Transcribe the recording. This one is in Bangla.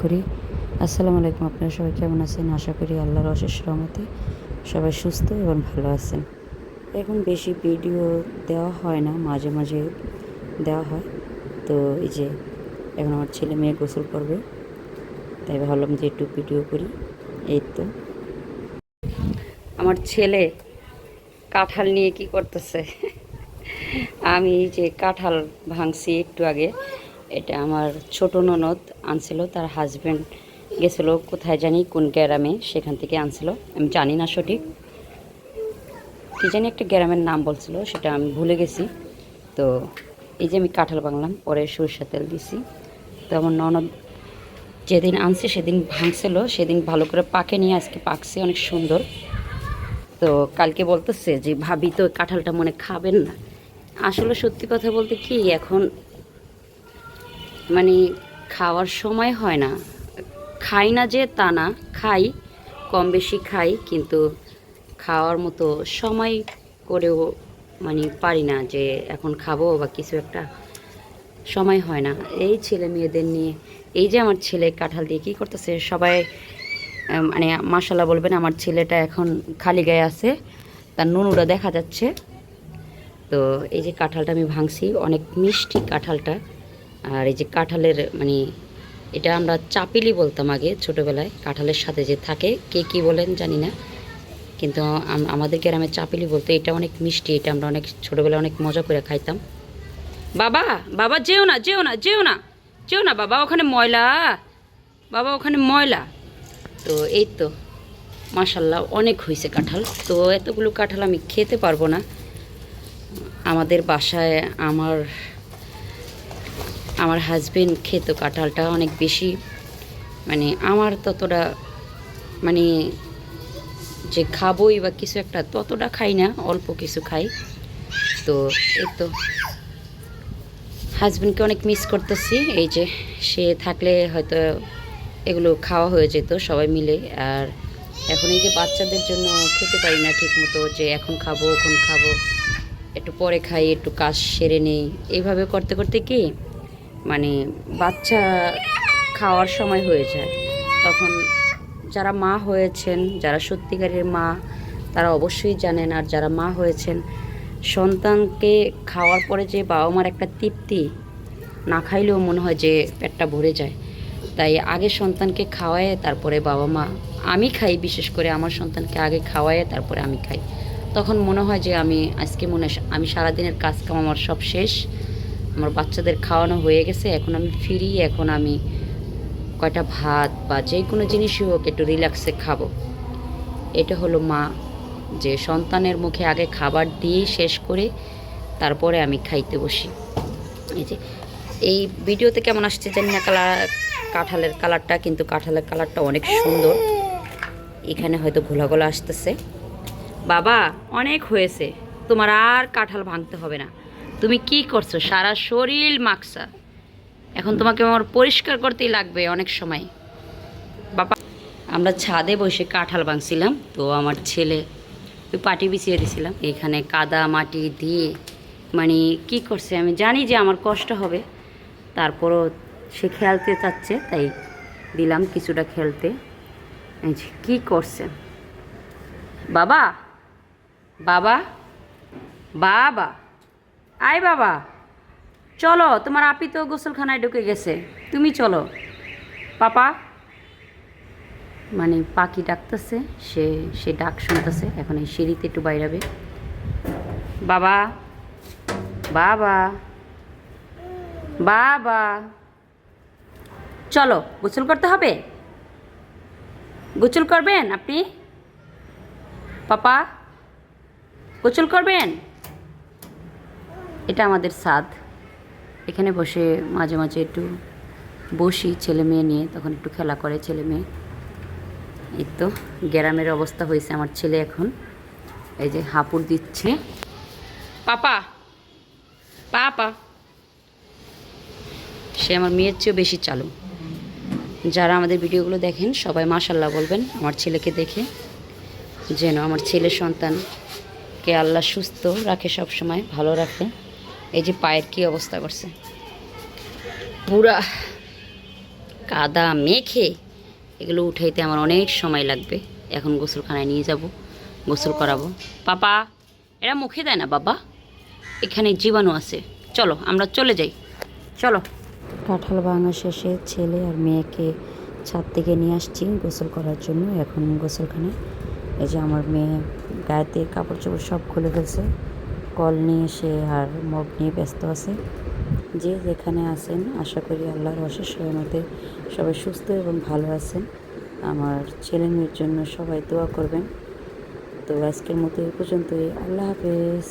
করি। আসসালামু আলাইকুম, আপনারা সবাই কেমন আছেন? আশা করি আল্লাহর অশেষ রহমতে সবাই সুস্থ এবং ভালো আছেন। এখন বেশি ভিডিও দেওয়া হয় না, মাঝে মাঝে দেওয়া হয়। তো এই যে এখন আমার ছেলে মেয়ে গোসল করবে, তাই ভাবলাম যে একটু ভিডিও করি। এই তো আমার ছেলে কাঁঠাল নিয়ে কি করতেছে। আমি যে কাঁঠাল ভাঙছি একটু আগে, এটা আমার ছোট ননদ আনছিল, তার হাজব্যান্ড গেছিলো কোথায় জানি কোন গ্রামে, সেখান থেকে আনছিল। আমি জানি না সঠিক কী জানি একটা গ্রামের নাম বলছিল, সেটা আমি ভুলে গেছি। তো এই যে আমি কাঁঠাল ভাঙলাম, পরে সরষের তেল দিছি। তো আমার ননদ যেদিন আনছে সেদিন ভাঙছিল, সেদিন ভালো করে পাকে নিয়ে আজকে পাকছে অনেক সুন্দর। তো কালকে বলতেছে যে ভাবি তো কাঁঠালটা মনে খাবেন না। আসলে সত্যি কথা বলতে কি, এখন মানে খাওয়ার সময় হয় না। খাই না যে তা না, খাই, কম বেশি খাই, কিন্তু খাওয়ার মতো সময় করেও মানে পারি না যে এখন খাবো বা কিছু একটা, সময় হয় না এই ছেলে মেয়েদের নিয়ে। এই যে আমার ছেলে কাঁঠাল দিয়ে কী করতেছে, সবাই মানে মাশাল্লাহ বলবেন। আমার ছেলেটা এখন খালি গায়ে আছে, তার নুনুরা দেখা যাচ্ছে। তো এই যে কাঁঠালটা আমি ভাঙছি, অনেক মিষ্টি কাঁঠালটা। আর এই যে কাঁঠালের মানে এটা আমরা চাপিলি বলতাম আগে ছোটোবেলায়, কাঁঠালের সাথে যে থাকে, কে কী বলেন জানি না, কিন্তু আমাদের গ্রামে চাপিলি বলতো। এটা অনেক মিষ্টি, এটা আমরা অনেক ছোটোবেলায় অনেক মজা করে খাইতাম। বাবা, বাবা যেও না, যেও না, যেও না, যেও না বাবা, ওখানে ময়লা, বাবা ওখানে ময়লা। তো এই তো মাশাল্লাহ অনেক হয়েছে কাঁঠাল। তো এতগুলো কাঁঠাল আমি খেতে পারবো না। আমাদের বাসায় আমার আমার হাজবেন্ড খেত কাঁঠালটা অনেক বেশি, মানে আমার ততটা মানে যে খাবোই বা কিছু একটা ততটা খাই না, অল্প কিছু খাই। তো এই তো হাজবেন্ডকে অনেক মিস করতেছি। এই যে সে থাকলে হয়তো এগুলো খাওয়া হয়ে যেত সবাই মিলে। আর এখন এই যে বাচ্চাদের জন্য খেতে পারি না ঠিক মতো, যে এখন খাবো এখন খাবো, একটু পরে খাই, একটু কাজ সেরে নেই, এইভাবে করতে করতে কি মানে বাচ্চা খাওয়ার সময় হয়ে যায়। তখন যারা মা হয়েছেন, যারা সত্যিকারের মা, তারা অবশ্যই জানেন। আর যারা মা হয়েছেন, সন্তানকে খাওয়ার পরে যে বাবা মার একটা তৃপ্তি, না খাইলেও মনে হয় যে পেটটা ভরে যায়। তাই আগে সন্তানকে খাওয়ায় তারপরে বাবা মা, আমি খাই, বিশেষ করে আমার সন্তানকে আগে খাওয়ায় তারপরে আমি খাই। তখন মনে হয় যে আমি সারাদিনের কাজ কাম আমার সব শেষ, আমার বাচ্চাদের খাওয়ানো হয়ে গেছে, এখন আমি ফ্রি, এখন আমি কয়টা ভাত বা যে কোনো জিনিসই হোক একটু রিল্যাক্সে খাবো। এটা হলো মা, যে সন্তানের মুখে আগে খাবার দিয়ে শেষ করে তারপরে আমি খাইতে বসি। এই যে এই ভিডিওতে কেমন আসছে জানি না কাঁঠালের কালারটা, কিন্তু কাঁঠালের কালারটা অনেক সুন্দর। এখানে হয়তো ঘোলা ঘোলা আসতেছে। বাবা অনেক হয়েছে, তোমার আর কাঁঠাল ভাঙতে হবে না। তুমি কি করছো, সারা শরীর মাখসা, এখন তোমাকে আমার পরিষ্কার করতেই লাগবে অনেক সময়। বাবা আমরা ছাদে বসে কাঁঠাল ভাঙছিলাম, তো আমার ছেলে ওই পাটি বিছিয়ে দিয়েছিলাম, এখানে কাদা মাটি দিয়ে মানে কি করছে, আমি জানি যে আমার কষ্ট হবে, তারপরও সে খেলতে চাচ্ছে, তাই দিলাম কিছুটা খেলতে। এই যে কী করছে বাবা, বাবা, বাবা, আয় বাবা, চলো, তোমার আপি তো গোসলখানায় ঢুকে গেছে, তুমি চলো পাপা। মানে পাখি ডাকতেছে, সে ডাক শুনতেছে, এখন এই সিঁড়িতে একটু বাইরাবে। বাবা, বাবা, বাবা, চলো গোসল করতে হবে, গোসল করবেন আপনি পাপা, গোসল করবেন। এটা আমাদের ছাদ, এখানে বসে মাঝে মাঝে একটু বসি ছেলে মেয়ে নিয়ে, তখন একটু খেলা করে ছেলে মেয়ে। এই তো গ্রামের অবস্থা হয়েছে আমার ছেলে এখন, এই যে হাঁপুড় দিচ্ছে। পাপা, পাপা, সে আমার মেয়ের চেয়েও বেশি চালু। যারা আমাদের ভিডিওগুলো দেখেন সবাই মাশাল্লাহ বলবেন আমার ছেলেকে দেখে, যেন আমার ছেলের সন্তানকে আল্লাহ সুস্থ রাখে, সব সময় ভালো রাখে। এই যে পায়ের কী অবস্থা করছে, পুরা কাদা মেখে এগুলো উঠাইতে আমার অনেক সময় লাগবে। এখন গোসলখানায় নিয়ে যাব, গোসল করাবো। পাপা, এরা মুখে দেয় না বাবা, এখানে জীবাণু আছে। চলো আমরা চলে যাই, চলো। কাঁঠাল ভাঙা শেষে ছেলে আর মেয়েকে ছাদ থেকে নিয়ে আসছি গোসল করার জন্য। এখন গোসলখানায় এই যে আমার মেয়ে গায়েতে কাপড় চোপড় সব খুলে ফেলছে, কল নিয়ে সে আর মগ নিয়ে ব্যস্ত আছে। যে যেখানে আছেন আশা করি আল্লাহর অশেষ রহমতে সবাই সুস্থ এবং ভালো আছেন। আমার ছেলে মেয়ের জন্য সবাই দোয়া করবেন। তো আজকের মতো এই পর্যন্তই। আল্লাহ হাফেজ।